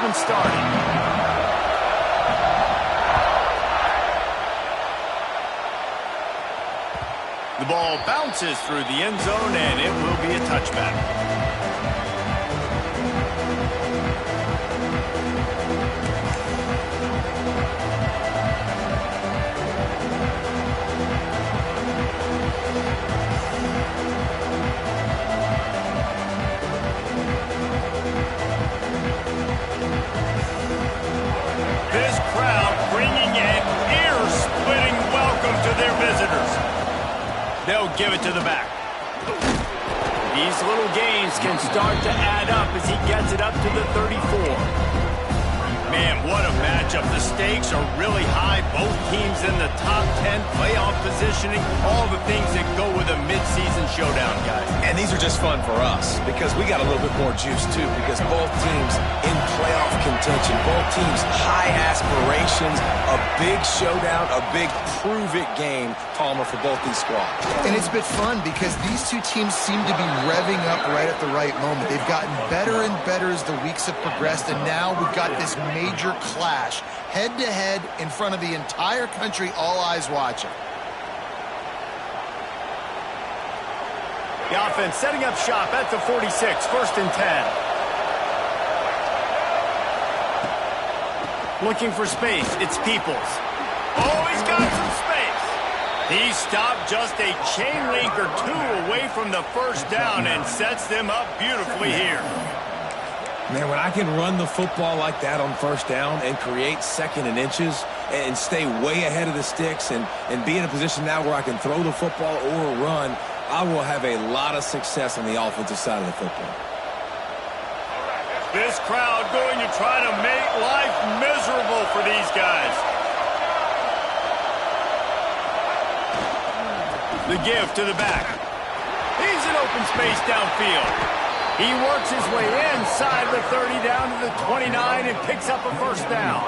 one started. The ball bounces through the end zone, and it will be a touchback. This crowd bringing an ear-splitting welcome to their visitors. They'll give it to the back. These little gains can start to add up as he gets it up to the 34. Man, what a matchup. The stakes are really high. Both teams in the top 10, playoff positioning, all the things that go with a midseason showdown, guys. And these are just fun for us because we got a little bit more juice, too, because both teams in playoff contention, both teams high aspirations, a big showdown, a big prove-it game, Palmer, for both these squads. And it's been fun because these two teams seem to be revving up right at the right moment. They've gotten better and better as the weeks have progressed, and now we've got this major clash, head-to-head in front of the entire country, all eyes watching. The offense setting up shop at the 46, 1st and 10. Looking for space, it's Peoples. Oh, he's got some space. He stopped just a chain link or two away from the first down and sets them up beautifully here. Man, when I can run the football like that on first down and create 2nd and inches and stay way ahead of the sticks and be in a position now where I can throw the football or run, I will have a lot of success on the offensive side of the football. This crowd going to try to make life miserable for these guys. The give to the back. He's in open space downfield. He works his way inside the 30 down to the 29 and picks up a first down.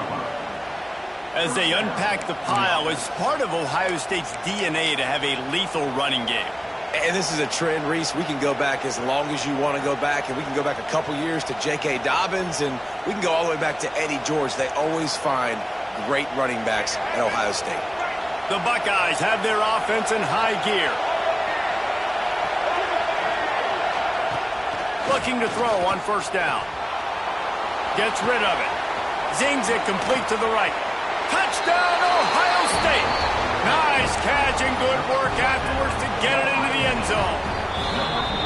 As they unpack the pile, it's part of Ohio State's DNA to have a lethal running game. And this is a trend, Reese. We can go back as long as you want to go back, and we can go back a couple years to J.K. Dobbins, and we can go all the way back to Eddie George. They always find great running backs at Ohio State. The Buckeyes have their offense in high gear. Looking to throw on first down. Gets rid of it. Zings it complete to the right. Touchdown, Ohio State! Nice catch and good work afterwards to get it into the end zone.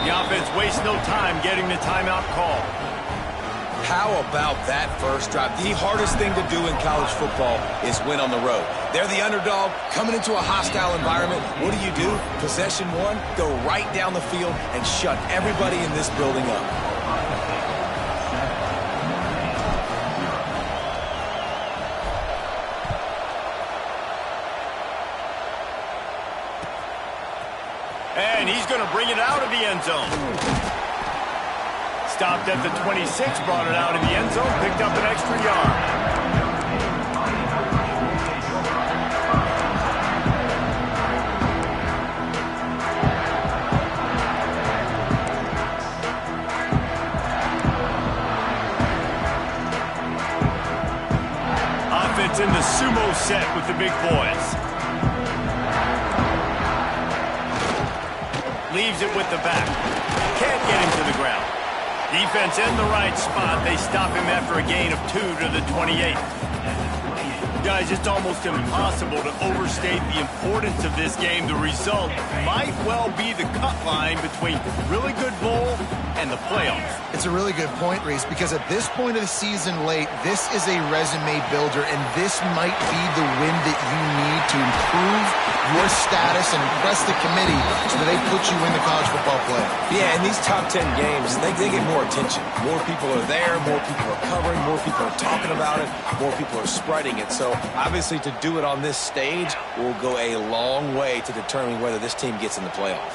The offense wastes no time getting the timeout call. How about that first drive? The hardest thing to do in college football is win on the road. They're the underdog coming into a hostile environment. What do? Possession one, go right down the field and shut everybody in this building up. And he's going to bring it out of the end zone. Stopped at the 26, brought it out in the end zone, picked up an extra yard. Offense in the sumo set with the big boys. Leaves it with the back. Can't get him to the ground. Defense in the right spot. They stop him after a gain of 2 to the 28. Guys, it's almost impossible to overstate the importance of this game. The result might well be the cut line between really good bowl and the playoffs. It's a really good point, Reese, because at this point of the season late, this is a resume builder, and this might be the win that you need to improve your status and impress the committee so that they put you in the college football playoff. Yeah, in these top 10 games, they get more attention. More people are there, more people are covering, more people are talking about it, more people are spreading it. So obviously to do it on this stage will go a long way to determining whether this team gets in the playoff.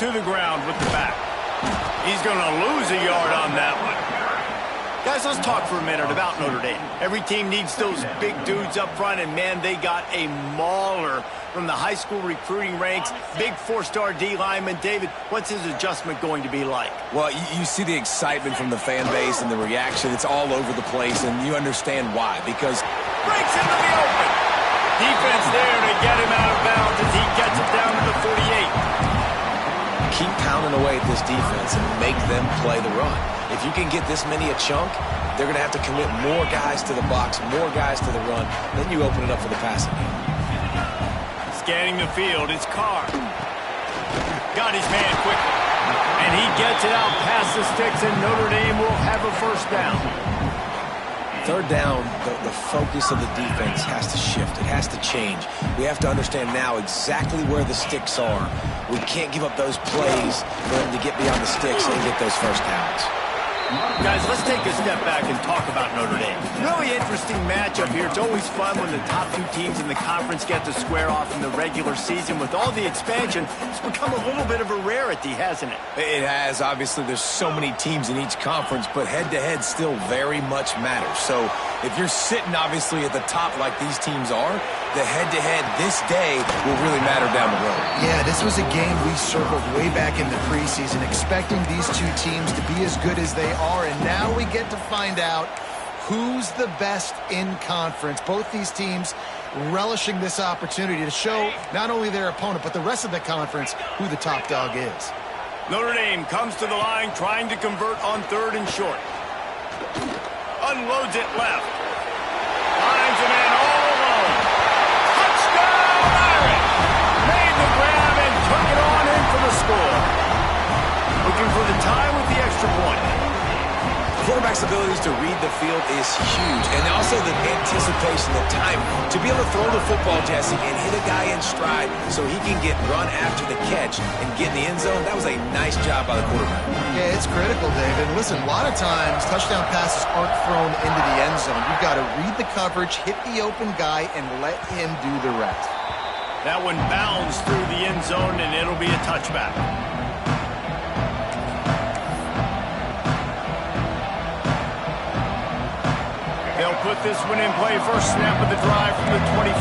To the ground with the back. He's going to lose a yard on that one. Guys, let's talk for a minute about Notre Dame. Every team needs those big dudes up front, and, man, they got a mauler from the high school recruiting ranks. Big four-star D lineman. David, what's his adjustment going to be like? Well, you see the excitement from the fan base and the reaction. It's all over the place, and you understand why. Because breaks into the open. Defense there to get him out of bounds as he gets it down to the 48. Keep pounding away at this defense and make them play the run. If you can get this many a chunk, they're going to have to commit more guys to the box, more guys to the run. Then you open it up for the passing game. Scanning the field, it's Carr. Got his man quickly. And he gets it out past the sticks, and Notre Dame will have a first down. Third down, the focus of the defense has to shift. It has to change. We have to understand now exactly where the sticks are. We can't give up those plays for them to get beyond the sticks and get those first downs. Guys, let's take a step back and talk about Notre Dame. Really interesting matchup here. It's always fun when the top two teams in the conference get to square off in the regular season. With all the expansion, it's become a little bit of a rarity, hasn't it? It has. Obviously, there's so many teams in each conference, but head-to-head still very much matters. So if you're sitting, obviously, at the top like these teams are, the head-to-head this day will really matter down the road. Yeah, this was a game we circled way back in the preseason, expecting these two teams to be as good as they are, and now we get to find out who's the best in conference. Both these teams relishing this opportunity to show not only their opponent, but the rest of the conference who the top dog is. Notre Dame comes to the line trying to convert on 3rd and short. Unloads it left. Finds a man all alone. Touchdown, Irish! Made the grab and took it on in for the score. Looking for the tie with the extra point. Quarterback's abilities to read the field is huge, and also the anticipation, the time to be able to throw the football, Jesse, and hit a guy in stride so he can get run after the catch and get in the end zone. That was a nice job by the quarterback. Yeah, it's critical, David. Listen, a lot of times touchdown passes aren't thrown into the end zone. You've got to read the coverage, hit the open guy, and let him do the rest. That one bounds through the end zone, and it'll be a touchback. They'll put this one in play. First snap of the drive from the 25.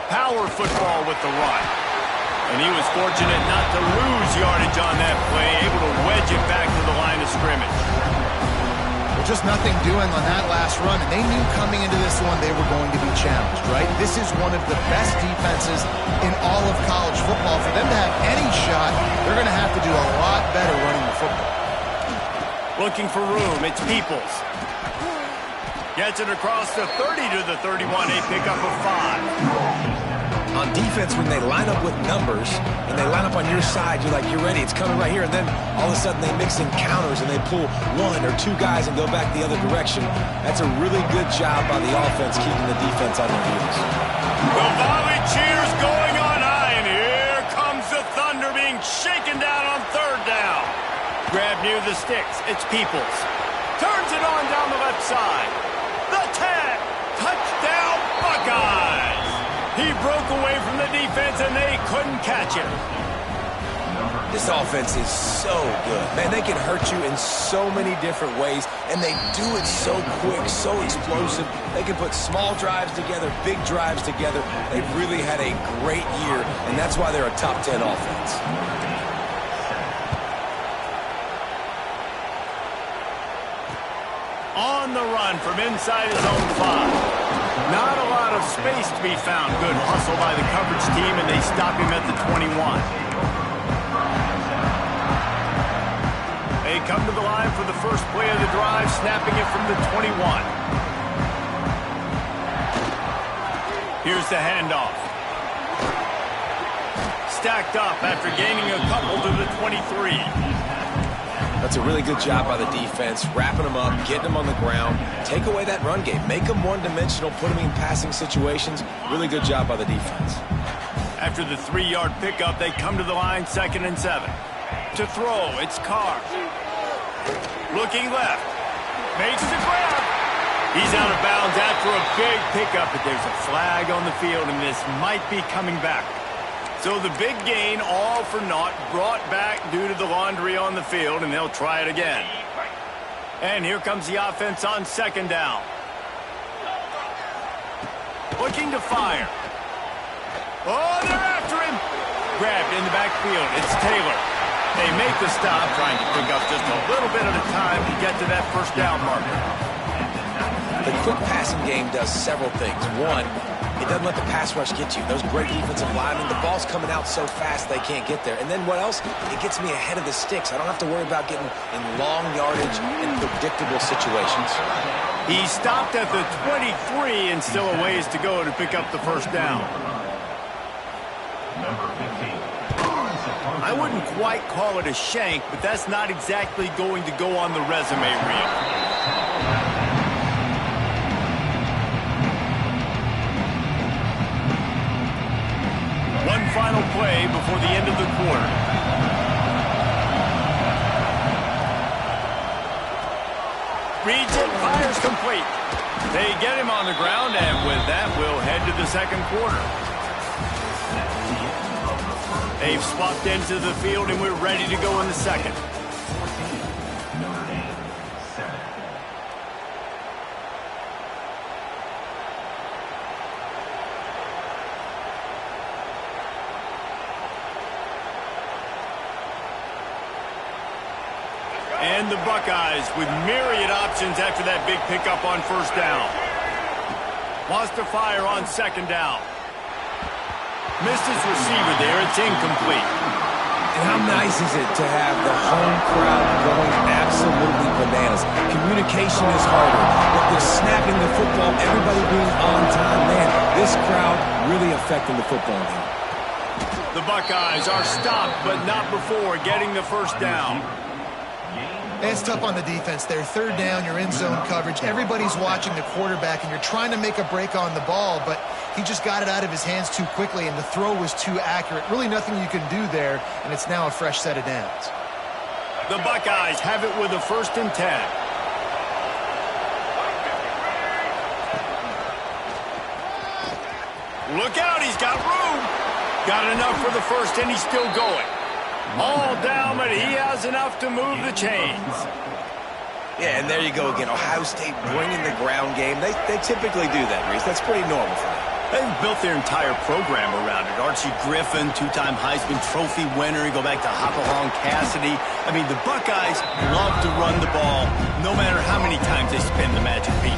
Power football with the run. And he was fortunate not to lose yardage on that play, able to wedge it back to the line of scrimmage. Well, just nothing doing on that last run, and they knew coming into this one they were going to be challenged, right? This is one of the best defenses in all of college football. For them to have any shot, they're going to have to do a lot better running the football. Looking for room, it's Peoples. Gets it across the 30 to the 31, a pickup of 5. On defense, when they line up with numbers and they line up on your side, you're like, you're ready, it's coming right here. And then all of a sudden they mix in counters and they pull 1 or 2 guys and go back the other direction. That's a really good job by the offense keeping the defense on their heels. The volley cheers going on high, and here comes the Thunder being shaken down on 3rd down. Grab near the sticks, it's Peoples. Turns it on down the left side. The tag, touchdown Buckeyes. He broke away from the defense, and they couldn't catch him. This offense is so good. Man, they can hurt you in so many different ways, and they do it so quick, so explosive. They can put small drives together, big drives together. They've really had a great year, and that's why they're a top 10 offense. On the run from inside his own 5. Not a lot of space to be found. Good hustle by the coverage team, and they stop him at the 21. They come to the line for the first play of the drive, snapping it from the 21. Here's the handoff. Stacked up after gaining a couple to the 23. That's a really good job by the defense, wrapping them up, getting them on the ground. Take away that run game. Make them one-dimensional, put them in passing situations. Really good job by the defense. After the 3-yard pickup, they come to the line, 2nd and 7. To throw, it's Carr. Looking left. Makes the grab. He's out of bounds after a big pickup, but there's a flag on the field, and this might be coming back. So the big gain, all for naught, brought back due to the laundry on the field, and they'll try it again. And here comes the offense on second down. Looking to fire. Oh, they're after him. Grabbed in the backfield. It's Taylor. They make the stop, trying to pick up just a little bit at a time to get to that first down marker. The quick passing game does several things. One, it doesn't let the pass rush get you. Those great defensive linemen, the ball's coming out so fast they can't get there. And then what else? It gets me ahead of the sticks. I don't have to worry about getting in long yardage and predictable situations. He stopped at the 23 and still a ways to go to pick up the first down. I wouldn't quite call it a shank, but that's not exactly going to go on the resume reel. One final play before the end of the quarter. Reads it, fires complete. They get him on the ground, and with that, we'll head to the second quarter. They've swapped into the field, and we're ready to go in the second. And the Buckeyes with myriad options after that big pickup on first down. Wants to fire on second down. Missed his receiver there. It's incomplete. And how nice is it to have the home crowd going absolutely bananas? Communication is harder. But they're snapping the football, everybody being on time. Man, this crowd really affecting the football game. The Buckeyes are stopped, but not before getting the first down. It's tough on the defense there. Third down, you're in zone coverage. Everybody's watching the quarterback, and you're trying to make a break on the ball, but he just got it out of his hands too quickly, and the throw was too accurate. Really nothing you can do there, and it's now a fresh set of downs. The Buckeyes have it with a 1st and 10. Look out, he's got room. Got enough for the first, and he's still going. All down, but he has enough to move the chains. Yeah, and there you go again. Ohio State bringing the ground game. They typically do that, Reese. That's pretty normal for them. They've built their entire program around it. Archie Griffin, 2-time Heisman Trophy winner. You go back to Hopalong Cassidy. I mean, the Buckeyes love to run the ball, no matter how many times they spin the magic beat.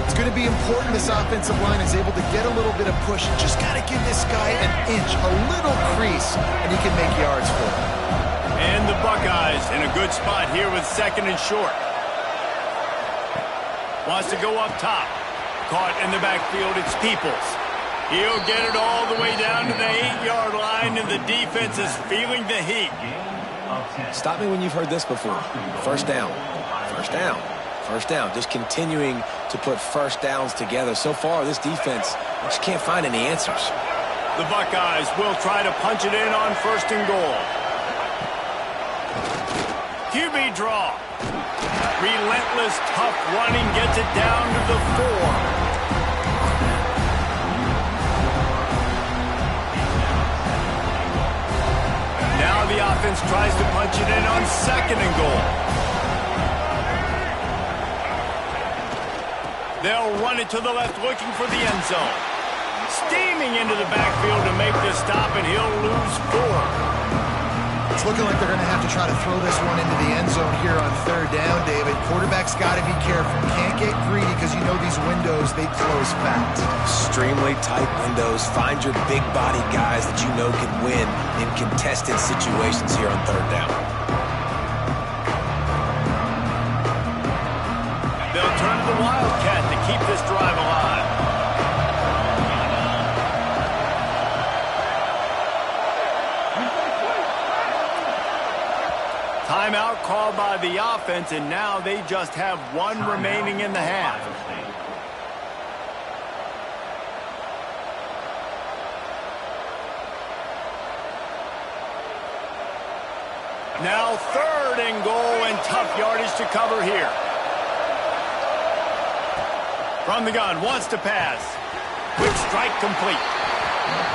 It's going to be important this offensive line is able to get a little bit of push. Just got to give this guy an inch, a little crease, and he can make yards for him. And the Buckeyes in a good spot here with 2nd and short. Wants to go up top. Caught in the backfield, it's Peoples. He'll get it all the way down to the 8-yard line, and the defense is feeling the heat. Stop me when you've heard this before. First down. First down. First down. Just continuing to put first downs together. So far, this defense just can't find any answers. The Buckeyes will try to punch it in on 1st and goal. QB draw. Relentless, tough running gets it down to the 4. Now the offense tries to punch it in on 2nd and goal. They'll run it to the left, looking for the end zone. Steaming into the backfield to make the stop, and he'll lose 4. It's looking like they're going to have to try to throw this one into the end zone here on 3rd down, David. Quarterback's got to be careful. Can't get greedy because you know these windows, they close fast. Extremely tight windows. Find your big-body guys that you know can win in contested situations here on 3rd down. They'll turn to the Wildcat to keep this drive alive. Timeout called by the offense, and now they just have 1 remaining in the half. Now 3rd and goal, and tough yardage to cover here. From the gun, wants to pass. Quick strike complete.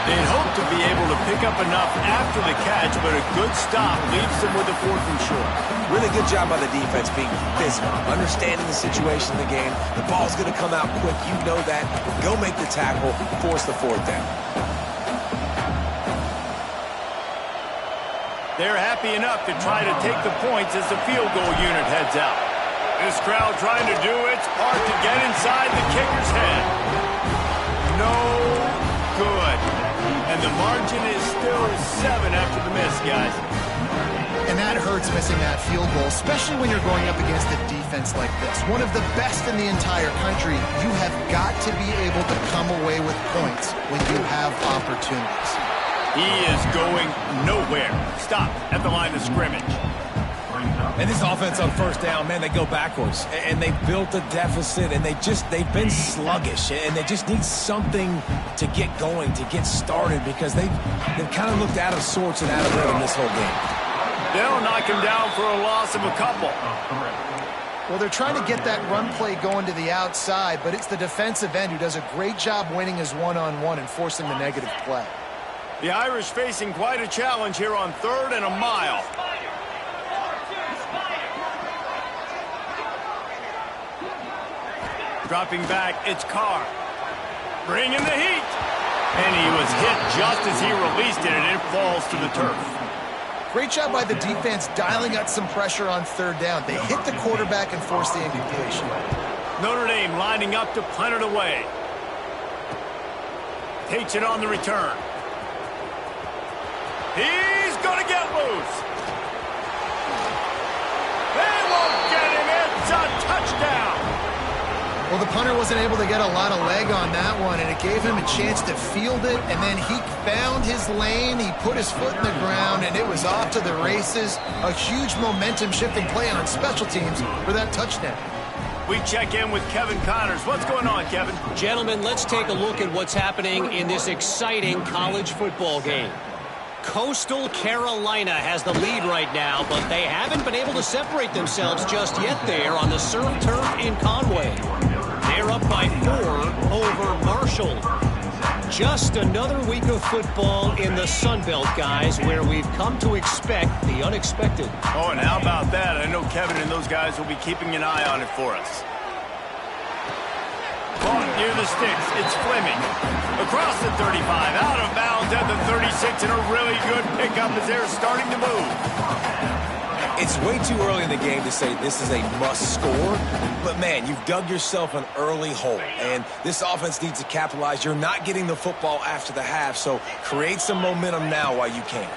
They'd hope to be able to pick up enough after the catch, but a good stop leaves them with a 4th and short. Really good job by the defense being physical, understanding the situation in the game. The ball's going to come out quick. You know that. Go make the tackle, force the 4th down. They're happy enough to try to take the points as the field goal unit heads out. This crowd trying to do its part to get inside the kicker's head. No good. And the margin is still 7 after the miss, guys. And that hurts missing that field goal, especially when you're going up against a defense like this. One of the best in the entire country. You have got to be able to come away with points when you have opportunities. He is going nowhere. Stop at the line of scrimmage. And this offense on 1st down, man, they go backwards. And they built a deficit, and they've been sluggish. And they just need something to get going, to get started, because they've kind of looked out of sorts and out of rhythm this whole game. They'll knock him down for a loss of a couple. Well, they're trying to get that run play going to the outside, but it's the defensive end who does a great job winning his one-on-one and forcing the negative play. The Irish facing quite a challenge here on 3rd and a mile. Dropping back, it's Carr. Bringing the heat. And he was hit just as he released it, and it falls to the turf. Great job by the defense dialing up some pressure on 3rd down. They hit the quarterback and forced the incompletion. Notre Dame lining up to punt it away. Takes it on the return. He's going to get loose. They won't get him. It's a touchdown. Well, the punter wasn't able to get a lot of leg on that one, and it gave him a chance to field it, and then he found his lane, he put his foot in the ground, and it was off to the races. A huge momentum-shifting play on special teams for that touchdown. We check in with Kevin Connors. What's going on, Kevin? Gentlemen, let's take a look at what's happening in this exciting college football game. Coastal Carolina has the lead right now, but they haven't been able to separate themselves just yet there on the surf turf in Conway. They're up by 4 over Marshall. Just another week of football in the Sun Belt, guys, where we've come to expect the unexpected. Oh, and how about that? I know Kevin and those guys will be keeping an eye on it for us. Caught near the sticks. It's Fleming. Across the 35, out of bounds at the 36, and a really good pickup as they're starting to move. It's way too early in the game to say this is a must score, but man, you've dug yourself an early hole, and this offense needs to capitalize. You're not getting the football after the half, so create some momentum now while you can.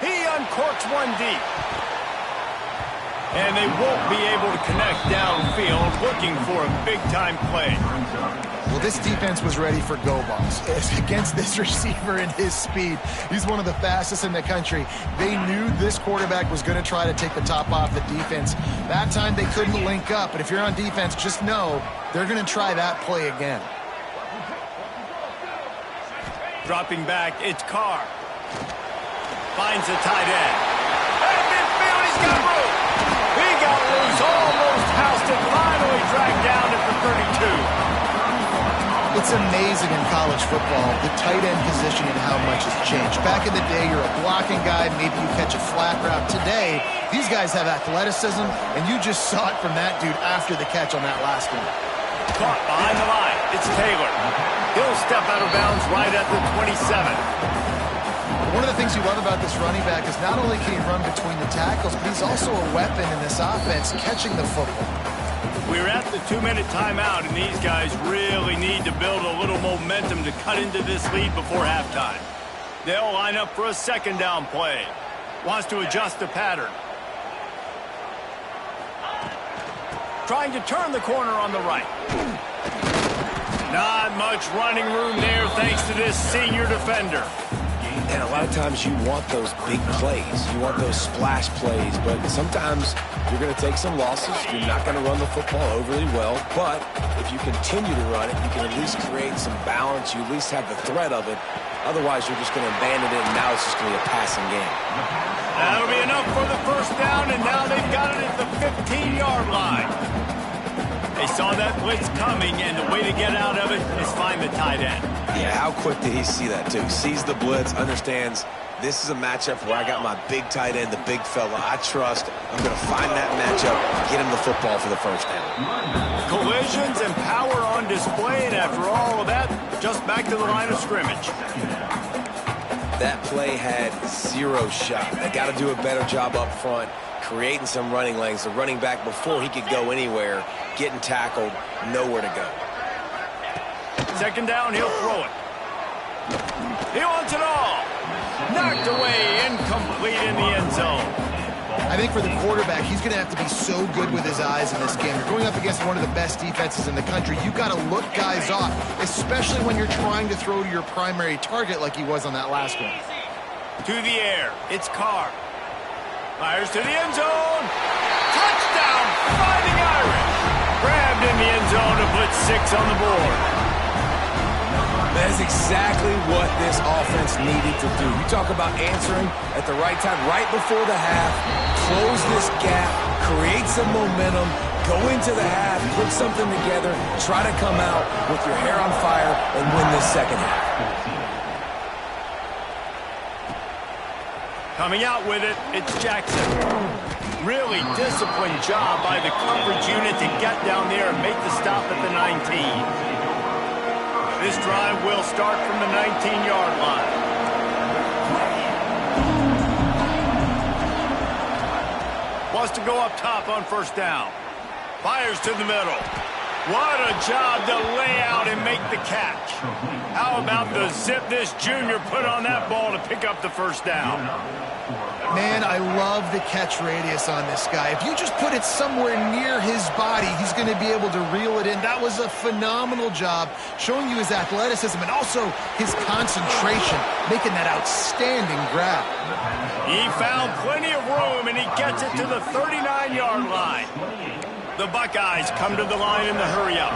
He uncorks one deep. And they won't be able to connect downfield, looking for a big-time play. Well, this defense was ready for go balls. Against this receiver and his speed, he's one of the fastest in the country. They knew this quarterback was going to try to take the top off the defense. That time they couldn't link up, but if you're on defense, just know they're going to try that play again. Dropping back, it's Carr. Finds the tight end. Hey, midfield, he's got room. He got loose, almost housed it, finally dragged down at the 32. It's amazing in college football, the tight end position and how much has changed. Back in the day, you're a blocking guy, maybe you catch a flat route. Today, these guys have athleticism, and you just saw it from that dude after the catch on that last one. Caught behind the line, it's Taylor. He'll step out of bounds right at the 27. One of the things you love about this running back is not only can he run between the tackles, but he's also a weapon in this offense, catching the football. We're at the 2-minute timeout, and these guys really need to build a little momentum to cut into this lead before halftime. They'll line up for a 2nd down play. Wants to adjust the pattern. Trying to turn the corner on the right. Not much running room there thanks to this senior defender. And a lot of times you want those big plays. You want those splash plays. But sometimes you're going to take some losses. You're not going to run the football overly well. But if you continue to run it, you can at least create some balance. You at least have the threat of it. Otherwise, you're just going to abandon it, and now it's just going to be a passing game. That'll be enough for the 1st down, and now they've got it at the 15-yard line. They saw that blitz coming, and the way to get out of it is find the tight end. Yeah, how quick did he see that, too? Sees the blitz, understands this is a matchup where I got my big tight end, the big fella I trust. I'm going to find that matchup, get him the football for the first down. Collisions and power on display, and after all of that, just back to the line of scrimmage. That play had zero shot. They got to do a better job up front, creating some running lanes. The running back, before he could go anywhere, getting tackled, nowhere to go. Second down, he'll throw it. He wants it all. Knocked away, incomplete in the end zone. I think for the quarterback, he's going to have to be so good with his eyes in this game. You're going up against one of the best defenses in the country. You've got to look guys off, especially when you're trying to throw to your primary target like he was on that last one. To the air, it's Carr. Fires to the end zone. Touchdown, Fighting Irish. Grabbed in the end zone to put 6 on the board. That is exactly what this offense needed to do. You talk about answering at the right time, right before the half, close this gap, create some momentum, go into the half, put something together, try to come out with your hair on fire and win this second half. Coming out with it, it's Jackson. Really disciplined job by the coverage unit to get down there and make the stop at the 19. This drive will start from the 19-yard line. Wants to go up top on first down. Fires to the middle. What a job to lay out and make the catch. How about the zip this junior put on that ball to pick up the first down? Man, I love the catch radius on this guy. If you just put it somewhere near his body, he's going to be able to reel it in. That was a phenomenal job, showing you his athleticism and also his concentration, making that outstanding grab. He found plenty of room, and he gets it to the 39-yard line. The Buckeyes come to the line in the hurry-up.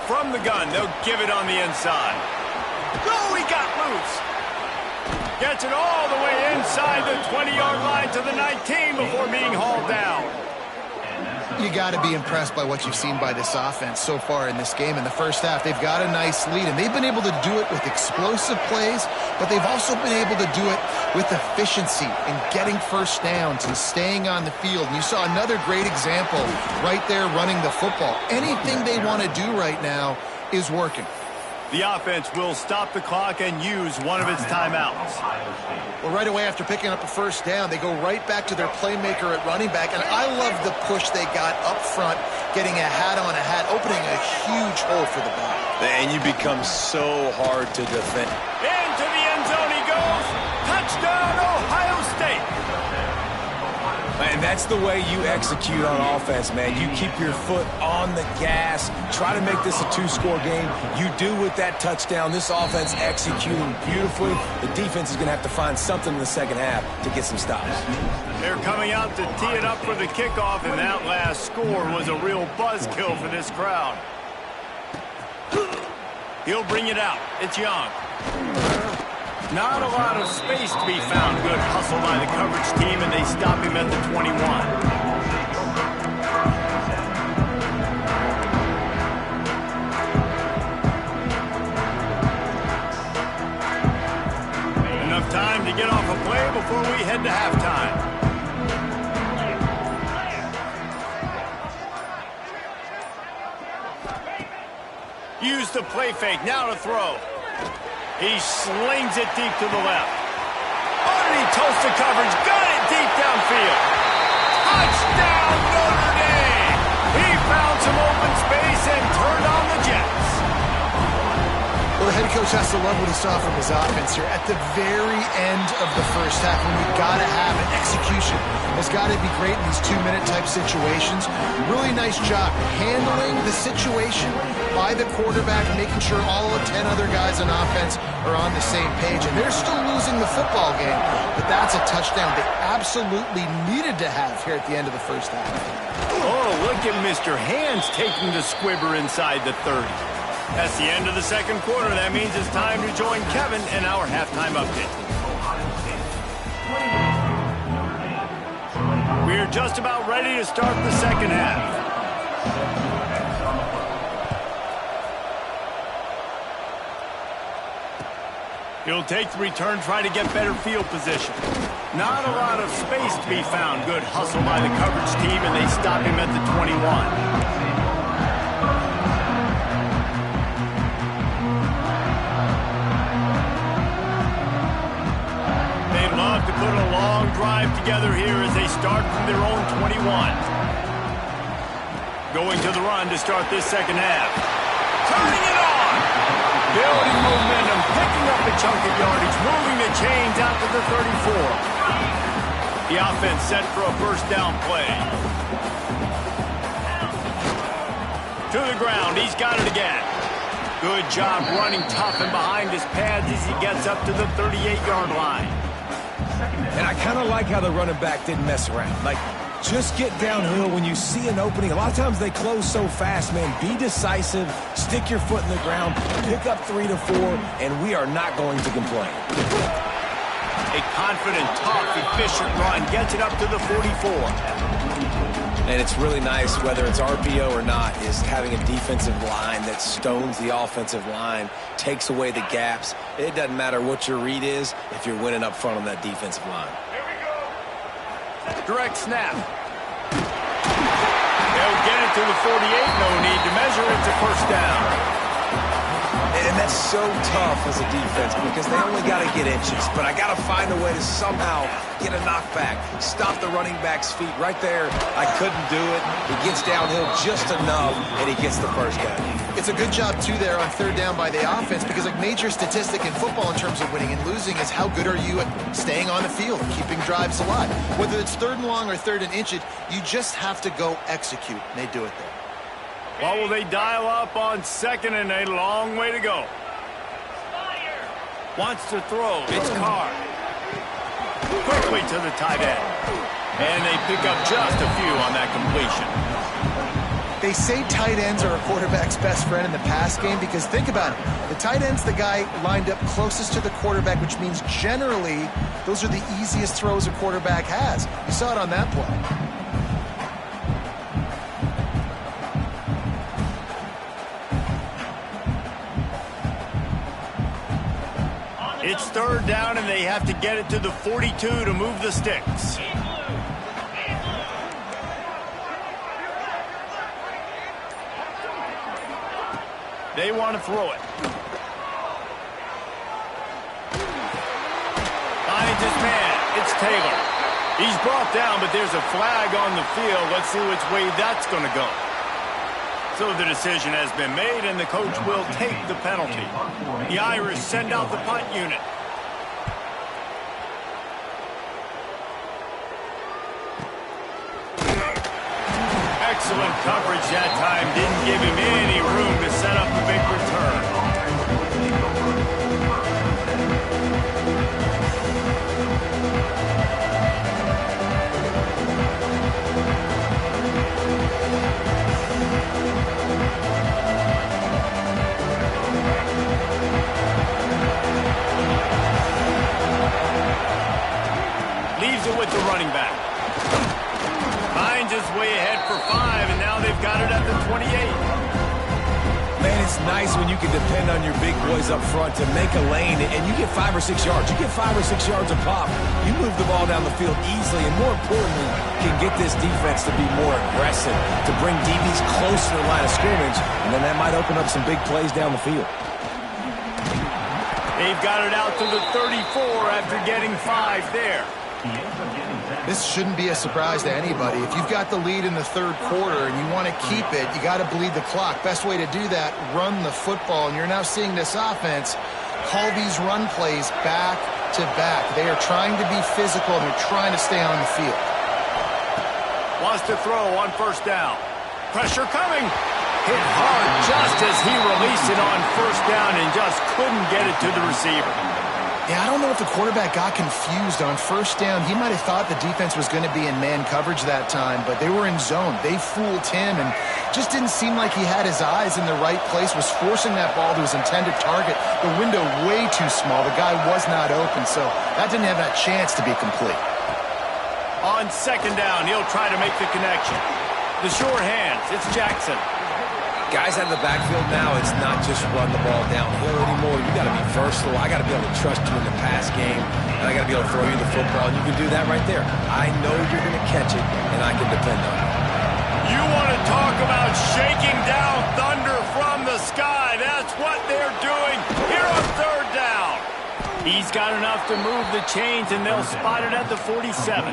From the gun, they'll give it on the inside. Oh, he got loose. Gets it all the way inside the 20-yard line to the 19 before being hauled down. You got to be impressed by what you've seen by this offense so far in this game. In the first half, they've got a nice lead, and they've been able to do it with explosive plays, but they've also been able to do it with efficiency and getting first downs and staying on the field. And you saw another great example right there running the football. Anything they want to do right now is working. The offense will stop the clock and use one of its timeouts. Well, right away after picking up a first down, they go right back to their playmaker at running back. And I love the push they got up front, getting a hat on a hat, opening a huge hole for the back. And you become so hard to defend. Into the end zone he goes. Touchdown, Ohio State. And that's the way you execute on offense, man. You keep your foot on the gas, try to make this a 2-score game. You do with that touchdown. This offense executing beautifully. The defense is going to have to find something in the second half to get some stops. They're coming out to tee it up for the kickoff, and that last score was a real buzzkill for this crowd. He'll bring it out. It's Young. Not a lot of space to be found. Good hustle by the coverage team, and they stop him at the 21. Enough time to get off a play before we head to halftime. Use the play fake. Now to throw. He slings it deep to the left. Underneath toasted coverage. Got it deep downfield. Touchdown, Notre Dame. He found some open space and turned on the Jets. Well, the head coach has to love what he saw from his offense here. At the very end of the first half, when you got to have an execution, has got to be great in these 2-minute type situations. Really nice job handling the situation by the quarterback, making sure all of 10 other guys on offense are on the same page. And they're still losing the football game, but that's a touchdown they absolutely needed to have here at the end of the first half. Oh, look at Mr. Hands taking the squibber inside the 30. That's the end of the second quarter. That means it's time to join Kevin in our halftime update. We're just about ready to start the second half. He'll take the return, try to get better field position. Not a lot of space to be found. Good hustle by the coverage team, and they stop him at the 21. To put a long drive together here as they start from their own 21. Going to the run to start this second half. Turning it on! Building momentum, picking up a chunk of yardage, moving the chains out to the 34. The offense set for a first down play. To the ground, he's got it again. Good job running tough and behind his pads as he gets up to the 38-yard line. And I kind of like how the running back didn't mess around. Like, just get downhill when you see an opening. A lot of times they close so fast, man. Be decisive, stick your foot in the ground, pick up 3 to 4, and we are not going to complain. A confident, tough, efficient run gets it up to the 44. And it's really nice, whether it's RPO or not, is having a defensive line that stones the offensive line, takes away the gaps. It doesn't matter what your read is if you're winning up front on that defensive line. Direct snap. They'll get it to the 48. No need to measure it to first down. And that's so tough as a defense because they only got to get inches. But I got to find a way to somehow get a knockback, stop the running back's feet. Right there, I couldn't do it. He gets downhill just enough, and he gets the first down. It's a good job, too, there on third down by the offense because a major statistic in football in terms of winning and losing is how good are you at staying on the field, keeping drives alive. Whether it's third and long or third and inches, you just have to go execute. And they do it there. What will they dial up on second and a long way to go? Wants to throw. It's Carr. Quickly to the tight end. And they pick up just a few on that completion. They say tight ends are a quarterback's best friend in the pass game because think about it. The tight end's the guy lined up closest to the quarterback, which means generally those are the easiest throws a quarterback has. You saw it on that play. It's third down, and they have to get it to the 42 to move the sticks. They want to throw it. Finds his man. It's Taylor. He's brought down, but there's a flag on the field. Let's see which way that's going to go. So the decision has been made, and the coach will take the penalty. The Irish send out the punt unit. Excellent coverage that time. Didn't give him any room to set up a big return. Leaves it with the running back. Finds his way ahead for 5, and now they've got it at the 28. Man, it's nice when you can depend on your big boys up front to make a lane, and you get 5 or 6 yards. You get 5 or 6 yards a pop. You move the ball down the field easily, and more importantly, can get this defense to be more aggressive, to bring DBs close to the line of scrimmage, and then that might open up some big plays down the field. They've got it out to the 34 after getting 5 there. This shouldn't be a surprise to anybody. If you've got the lead in the third quarter and you want to keep it, you got to bleed the clock. Best way to do that, run the football. And you're now seeing this offense call these run plays back to back. They are trying to be physical, and they're trying to stay on the field. Wants to throw on first down. Pressure coming. Hit hard just as he released it on first down and just couldn't get it to the receiver. Yeah, I don't know if the quarterback got confused on first down. He might have thought the defense was going to be in man coverage that time, but they were in zone. They fooled him and just didn't seem like he had his eyes in the right place, was forcing that ball to his intended target. The window way too small. The guy was not open, so that didn't have that chance to be complete. On second down, he'll try to make the connection. The short hands, it's Jackson. Guys out of the backfield now, it's not just run the ball downhill anymore. You got to be versatile. I got to be able to trust you in the pass game, and I got to be able to throw you the football, and you can do that right there. I know you're going to catch it, and I can depend on it. You want to talk about shaking down thunder from the sky. That's what they're doing here on third down. He's got enough to move the chains, and they'll spot it at the 47.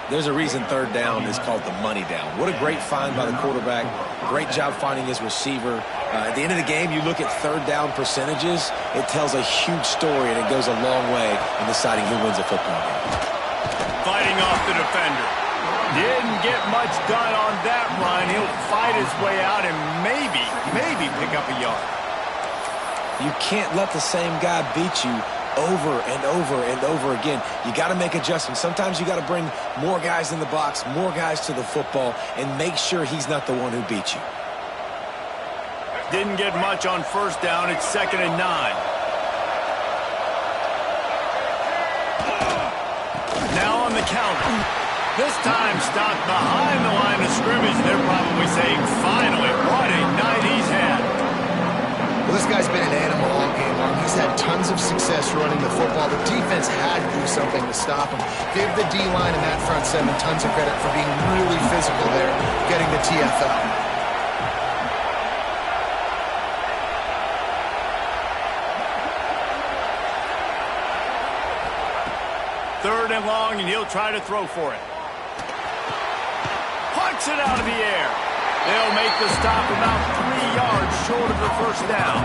There's a reason third down is called the money down. What a great find by the quarterback. Great job finding his receiver. At the end of the game, you look at third down percentages. It tells a huge story, and it goes a long way in deciding who wins a football game. Fighting off the defender. Didn't get much done on that run. He'll fight his way out and maybe pick up a yard. You can't let the same guy beat you over and over and over again. You got to make adjustments. Sometimes you got to bring more guys in the box, more guys to the football, and make sure he's not the one who beat you. Didn't get much on first down. It's 2nd and 9. Now on the counter. This time stopped behind the line of scrimmage. They're probably saying, finally, what a night he's had. Well, this guy's been an animal all game long. He's had tons of success running the football. The defense had to do something to stop him. Give the D-line and that front seven tons of credit for being really physical there, getting the TFL. Third and long, and he'll try to throw for it. Punts it out of the air. They'll make the stop about 3 yards short of the first down.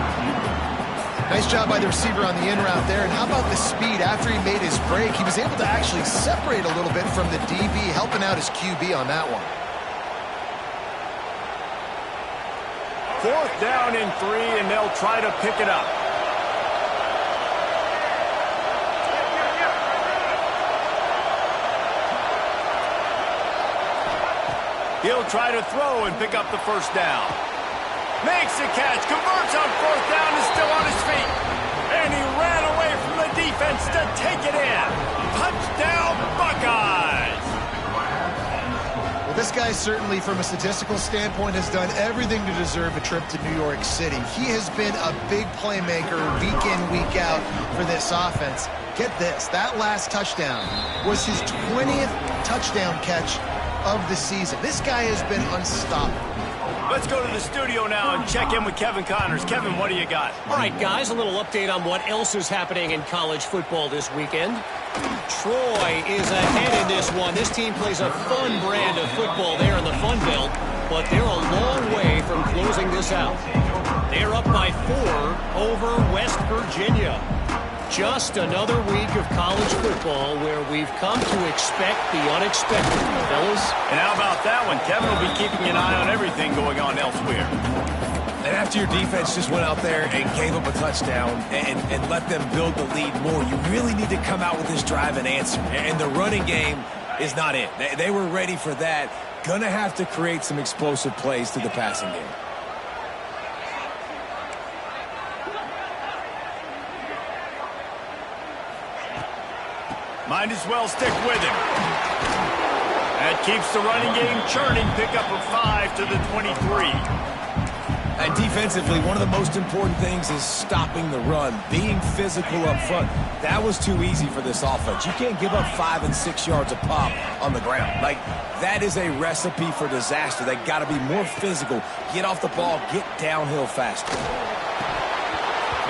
Nice job by the receiver on the in route there. And how about the speed? After he made his break, he was able to actually separate a little bit from the DB, helping out his QB on that one. 4th down and 3, and they'll try to pick it up. He'll try to throw and pick up the first down. Makes the catch, converts on 4th down, is still on his feet. And he ran away from the defense to take it in. Touchdown, Buckeyes! Well, this guy certainly, from a statistical standpoint, has done everything to deserve a trip to New York City. He has been a big playmaker week in, week out for this offense. Get this, that last touchdown was his 20th touchdown catch of the season. This guy has been unstoppable. Let's go to the studio now and check in with Kevin Connors. Kevin, what do you got? All right, guys, a little update on what else is happening in college football this weekend. Troy is ahead in this one. This team plays a fun brand of football there in the Fun Belt, but they're a long way from closing this out. They're up by 4 over West Virginia. Just another week of college football where we've come to expect the unexpected, fellas. And how about that one? Kevin will be keeping an eye on everything going on elsewhere. And after your defense just went out there and gave up a touchdown and let them build the lead more, you really need to come out with this drive and answer. And the running game is not it. They were ready for that. Gonna have to create some explosive plays through the passing game. Might as well stick with him. That keeps the running game churning. Pick up a 5 to the 23. And defensively, one of the most important things is stopping the run, being physical up front. That was too easy for this offense. You can't give up 5 and 6 yards a pop on the ground. Like, that is a recipe for disaster. They got to be more physical, get off the ball, get downhill faster.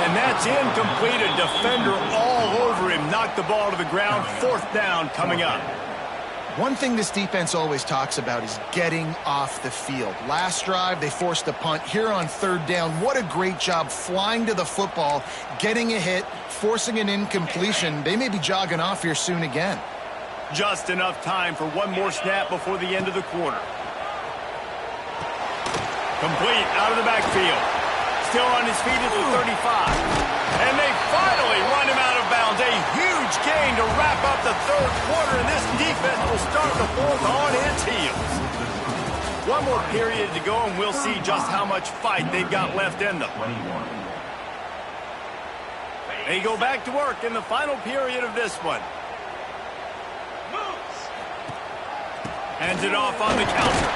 And that's incomplete. A defender all over him. Knocked the ball to the ground. 4th down coming up. One thing this defense always talks about is getting off the field. Last drive, they forced a punt. Here on 3rd down, what a great job flying to the football, getting a hit, forcing an incompletion. They may be jogging off here soon again. Just enough time for one more snap before the end of the quarter. Complete out of the backfield. Still on his feet at the 35. And they finally run him out of bounds. A huge gain to wrap up the 3rd quarter, and this defense will start the 4th on its heels. One more period to go, and we'll see just how much fight they've got left in them. They go back to work in the final period of this one. Hands it off on the counter.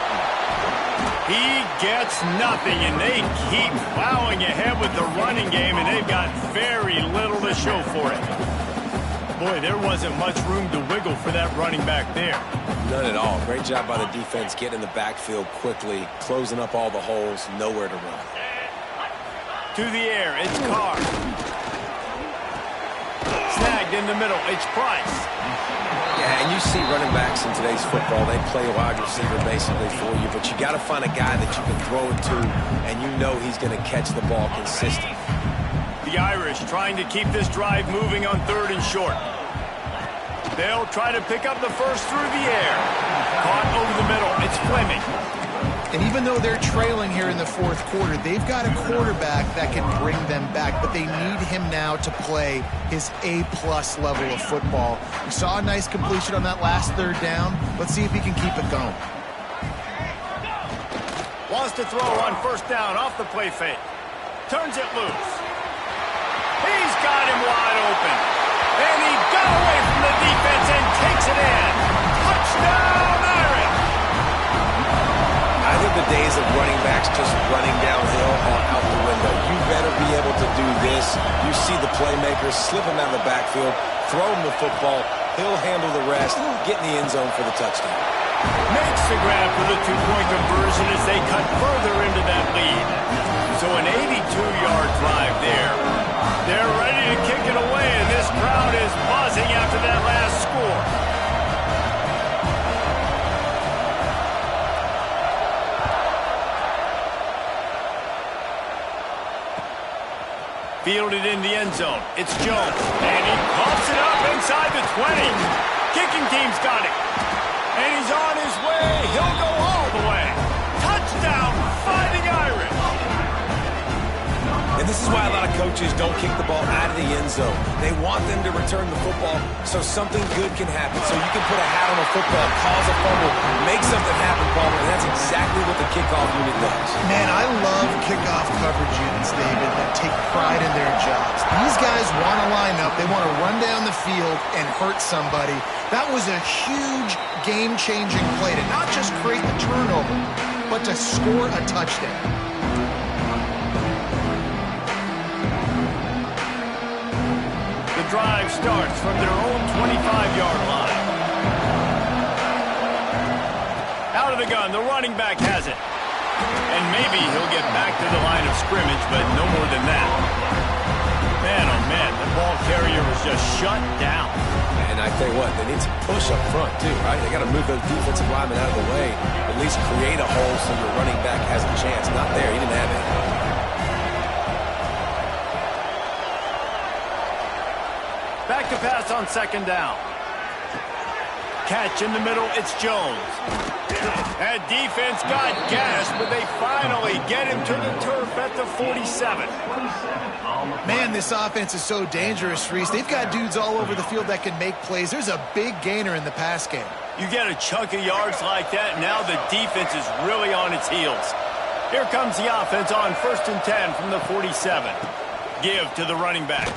He gets nothing, and they keep plowing ahead with the running game, and they've got very little to show for it. Boy, there wasn't much room to wiggle for that running back there. None at all. Great job by the defense getting in the backfield quickly, closing up all the holes, nowhere to run. To the air, it's Carr. Snagged in the middle, it's Price. Yeah, and you see running backs in today's football, they play a wide receiver basically for you, but you got to find a guy that you can throw it to, and you know he's going to catch the ball consistently. The Irish trying to keep this drive moving on 3rd and short. They'll try to pick up the first through the air. Caught over the middle, it's Fleming. And even though they're trailing here in the 4th quarter, they've got a quarterback that can bring them back, but they need him now to play his A-plus level of football. We saw a nice completion on that last 3rd down. Let's see if he can keep it going. Wants to throw on 1st down off the play fake. Turns it loose. He's got him wide open. And he got away from the defense and takes it in. Touchdown, Irish! I think the days of running backs just running downhill are out the window. You better be able to do this. You see the playmaker, slip him out of the backfield, throw him the football, he'll handle the rest, get in the end zone for the touchdown. Makes the grab for the 2-point conversion as they cut further into that lead. So an 82-yard drive there. They're ready to kick it away, and this crowd is buzzing after that last score. Fielded in the end zone. It's Jones. And he pops it up inside the 20. Kicking team's got it. And he's on his way. He'll go all the way. Touchdown, Fighting Irish. And this is why a lot of coaches don't kick the ball out of the end zone. They want them to return the football so something good can happen. So you can put a hat on a football, cause a fumble, make something happen, Palmer, and that's exactly what the kickoff unit does. Man, I love kickoff coverage units, David, that take pride in their jobs. These guys want to line up. They want to run down the field and hurt somebody. That was a huge game-changing play to not just create the turnover, but to score a touchdown. The drive starts from their own 25-yard line. Out of the gun, the running back has it. And maybe he'll get back to the line of scrimmage, but no more than that. Man, oh man, the ball carrier was just shut down. And I tell you what, they need to push up front too, right? They got to move those defensive linemen out of the way, at least create a hole so your running back has a chance. Not there, he didn't have it. Back to pass on 2nd down. Catch in the middle, it's Jones. That defense got gashed, but they finally get him to the turf at the 47. Man, this offense is so dangerous, Reese. They've got dudes all over the field that can make plays. There's a big gainer in the pass game. You get a chunk of yards like that, now the defense is really on its heels. Here comes the offense on 1st and 10 from the 47. Give to the running back.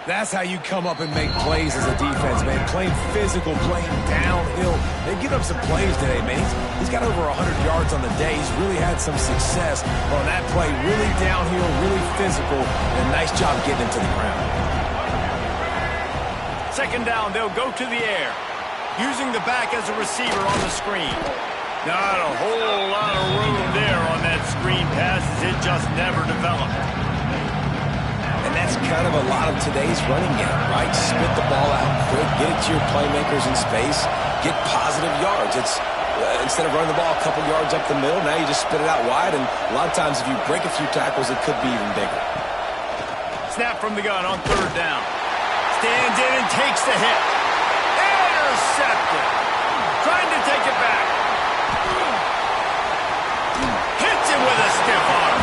That's how you come up and make plays as a defense, man. Playing physical, playing downhill. They give up some plays today, man. He's got over 100 yards on the day. He's really had some success on that play. Really downhill, really physical, and a nice job getting him to the ground. 2nd down, they'll go to the air. Using the back as a receiver on the screen. Not a whole lot of room there on that screen pass as it just never developed. And that's kind of a lot of today's running game, right? Spit the ball out quick, get it to your playmakers in space, get positive yards. It's instead of running the ball a couple yards up the middle, now you just spit it out wide, and a lot of times if you break a few tackles, it could be even bigger. Snap from the gun on 3rd down. Stands in and takes the hit. Intercepted. Trying to take it back. Hits him with a stiff arm.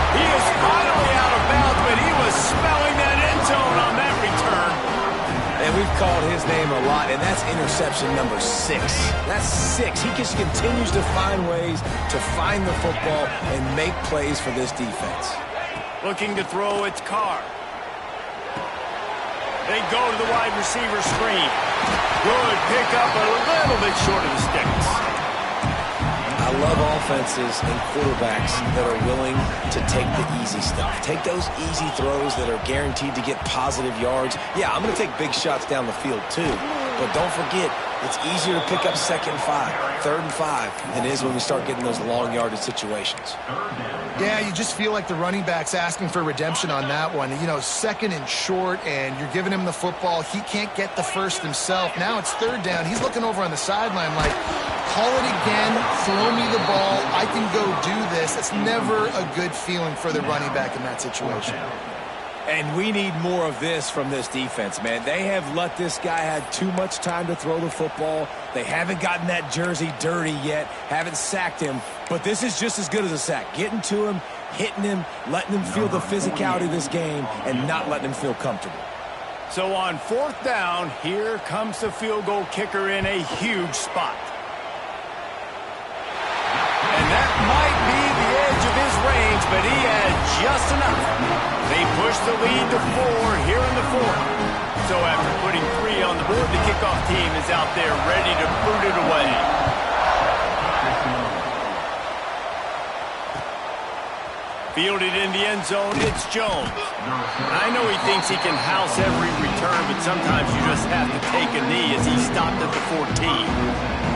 He is finally out of bounds, but he was smelling that end zone on that return. And we've called his name a lot, and that's interception number 6. That's 6. He just continues to find ways to find the football and make plays for this defense. Looking to throw, it's Carr. They go to the wide receiver screen. Good pickup, a little bit short of the sticks. I love offenses and quarterbacks that are willing to take the easy stuff. Take those easy throws that are guaranteed to get positive yards. Yeah, I'm going to take big shots down the field too. But don't forget, it's easier to pick up 2nd and 5, 3rd and 5 than it is when we start getting those long yardage situations. Yeah, you just feel like the running back's asking for redemption on that one. You know, 2nd and short, and you're giving him the football. He can't get the first himself. Now it's 3rd down. He's looking over on the sideline like, call it again, throw me the ball, I can go do this. It's never a good feeling for the running back in that situation. And we need more of this from this defense, man. They have let this guy have too much time to throw the football. They haven't gotten that jersey dirty yet, haven't sacked him. But this is just as good as a sack. Getting to him, hitting him, letting him feel the physicality of this game, and not letting him feel comfortable. So on 4th down, here comes the field goal kicker in a huge spot. And that might be the edge of his range, but he had just enough. They push the lead to 4 here in the 4th. So after putting 3 on the board, the kickoff team is out there ready to boot it away. Fielded in the end zone, it's Jones. I know he thinks he can house every return, but sometimes you just have to take a knee as he stopped at the 14.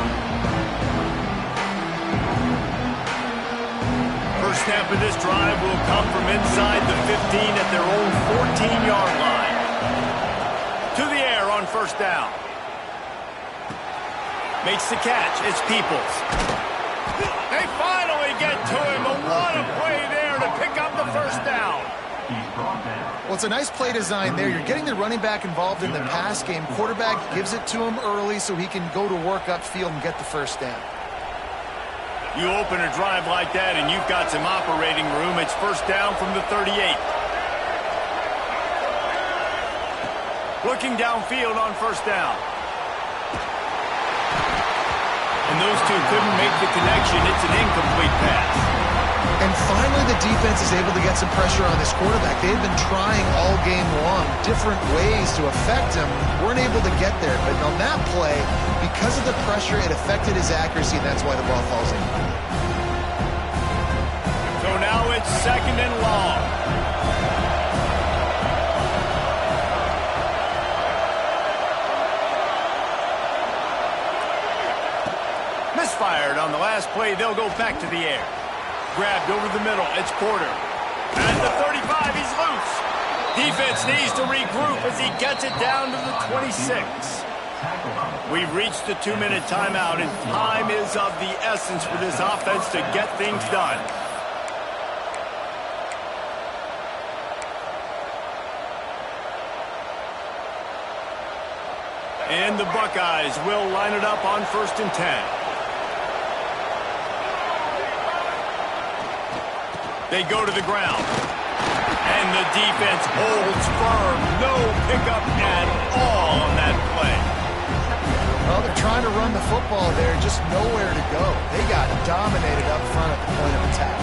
First snap of this drive will come from inside the 15 at their own 14-yard line. To the air on 1st down. Makes the catch. It's Peoples. They finally get to him. What a play there to pick up the 1st down. Well, it's a nice play design there. You're getting the running back involved in the pass game. Quarterback gives it to him early so he can go to work upfield and get the 1st down. You open a drive like that and you've got some operating room. It's 1st down from the 38. Looking downfield on 1st down. And those two couldn't make the connection. It's an incomplete pass. And finally the defense is able to get some pressure on this quarterback. They've been trying all game long different ways to affect him. Weren't able to get there. But on that play, because of the pressure, it affected his accuracy, and that's why the ball falls in. So now it's 2nd and long. Misfired on the last play. They'll go back to the air. Grabbed over the middle. It's Porter. At the 35, he's loose. Defense needs to regroup as he gets it down to the 26. We've reached the 2-minute timeout, and time is of the essence for this offense to get things done. And the Buckeyes will line it up on 1st and 10. They go to the ground. And the defense holds firm. No pickup at all on that play. Well, they're trying to run the football there, just nowhere to go. They got dominated up front at the point of attack.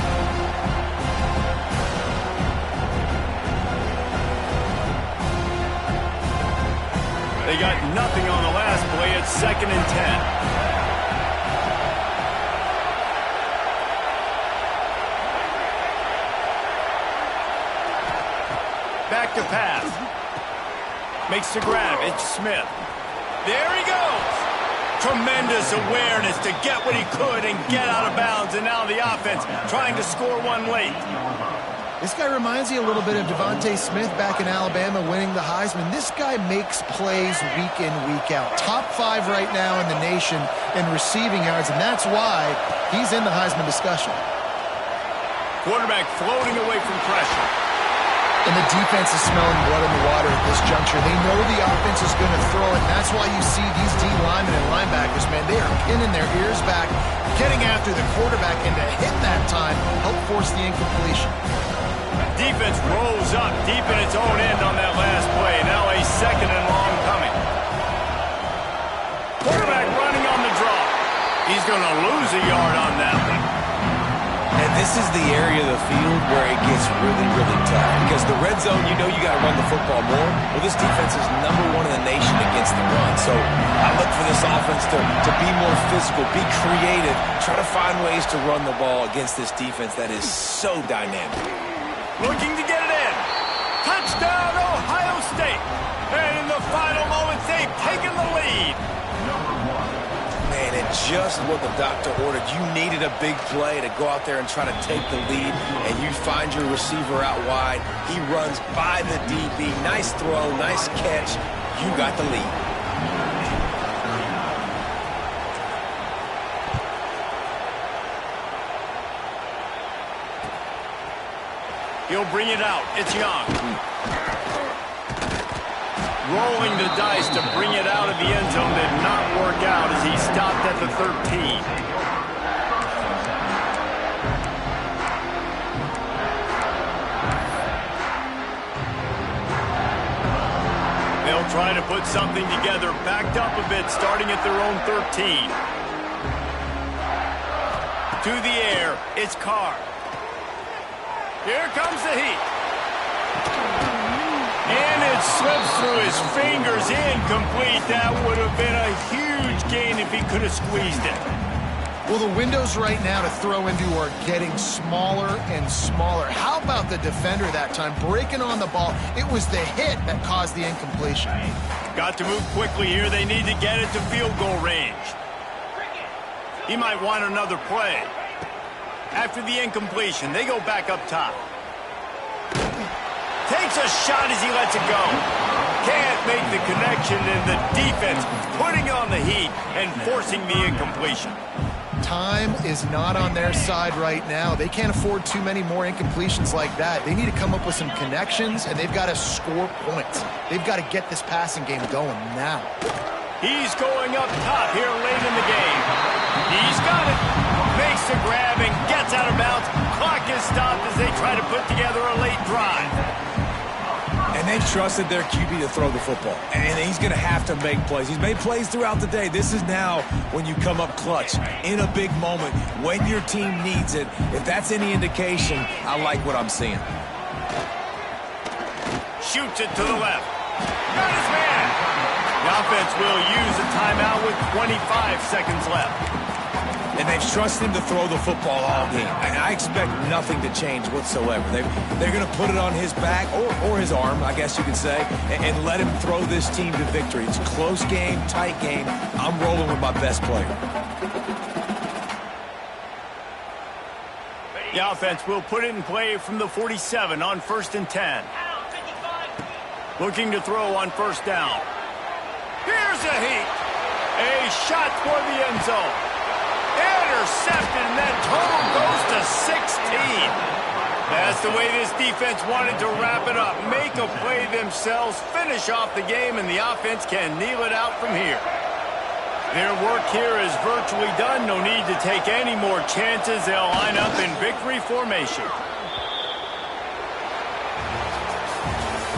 They got nothing on the last play. It's 2nd and 10. Back to pass. Makes the grab. It's Smith. There he goes. Tremendous awareness to get what he could and get out of bounds. And now the offense trying to score one late. This guy reminds you a little bit of Devontae Smith back in Alabama winning the Heisman. This guy makes plays week in, week out. Top 5 right now in the nation in receiving yards, and that's why he's in the Heisman discussion. Quarterback floating away from pressure. And the defense is smelling blood in the water at this juncture. They know the offense is going to throw it, and that's why you see these D linemen and linebackers, man, they are pinning their ears back, getting after the quarterback, and to hit that time, help force the incompletion. Defense rolls up deep in its own end on that last play. Now a 2nd and long coming. Quarterback running on the draw. He's going to lose a yard on that one. And this is the area of the field where it gets really, really tough. Because the red zone, you know you got to run the football more. Well, this defense is #1 in the nation against the run. So I look for this offense to be more physical, be creative, try to find ways to run the ball against this defense that is so dynamic. Looking to get it in. Touchdown, Ohio State. And in the final moments, they've taken the lead. Man, and just what the doctor ordered. You needed a big play to go out there and try to take the lead, and you find your receiver out wide. He runs by the DB. Nice throw, nice catch. You got the lead. He'll bring it out. It's Young. Rolling the dice to bring it out of the end zone did not work out as he stopped at the 13. They'll try to put something together, backed up a bit, starting at their own 13. To the air, it's Carr. Here comes the heat. And it slips through his fingers, incomplete. That would have been a huge gain if he could have squeezed it. Well, the windows right now to throw into are getting smaller and smaller. How about the defender that time breaking on the ball? It was the hit that caused the incompletion. Got to move quickly here. They need to get it to field goal range. He might want another play. After the incompletion, they go back up top. Takes a shot as he lets it go. Can't make the connection, and the defense putting on the heat and forcing the incompletion. Time is not on their side right now. They can't afford too many more incompletions like that. They need to come up with some connections, and they've got to score points. They've got to get this passing game going now. He's going up top here late in the game. He's got it. Makes the grab and gets out of bounds. Clock is stopped as they try to put together a late drive. And they've trusted their QB to throw the football. And he's going to have to make plays. He's made plays throughout the day. This is now when you come up clutch in a big moment when your team needs it. If that's any indication, I like what I'm seeing. Shoots it to the left. Got his man. The offense will use a timeout with 25 seconds left. And they've trusted him to throw the football all game. And I expect nothing to change whatsoever. They're going to put it on his back, or his arm, I guess you could say, and let him throw this team to victory. It's a close game, tight game. I'm rolling with my best player. The offense will put it in play from the 47 on 1st and 10. Looking to throw on 1st down. Here's a heat. A shot for the end zone. Intercepted, and that total goes to 16. That's the way this defense wanted to wrap it up. Make a play themselves, finish off the game, and the offense can kneel it out from here. Their work here is virtually done. No need to take any more chances. They'll line up in victory formation.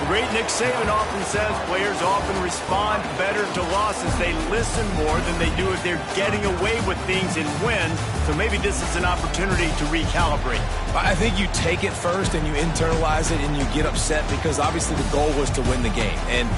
The great Nick Saban often says players often respond better to losses. They listen more than they do if they're getting away with things in wins. So maybe this is an opportunity to recalibrate. I think you take it first and you internalize it and you get upset because obviously the goal was to win the game. And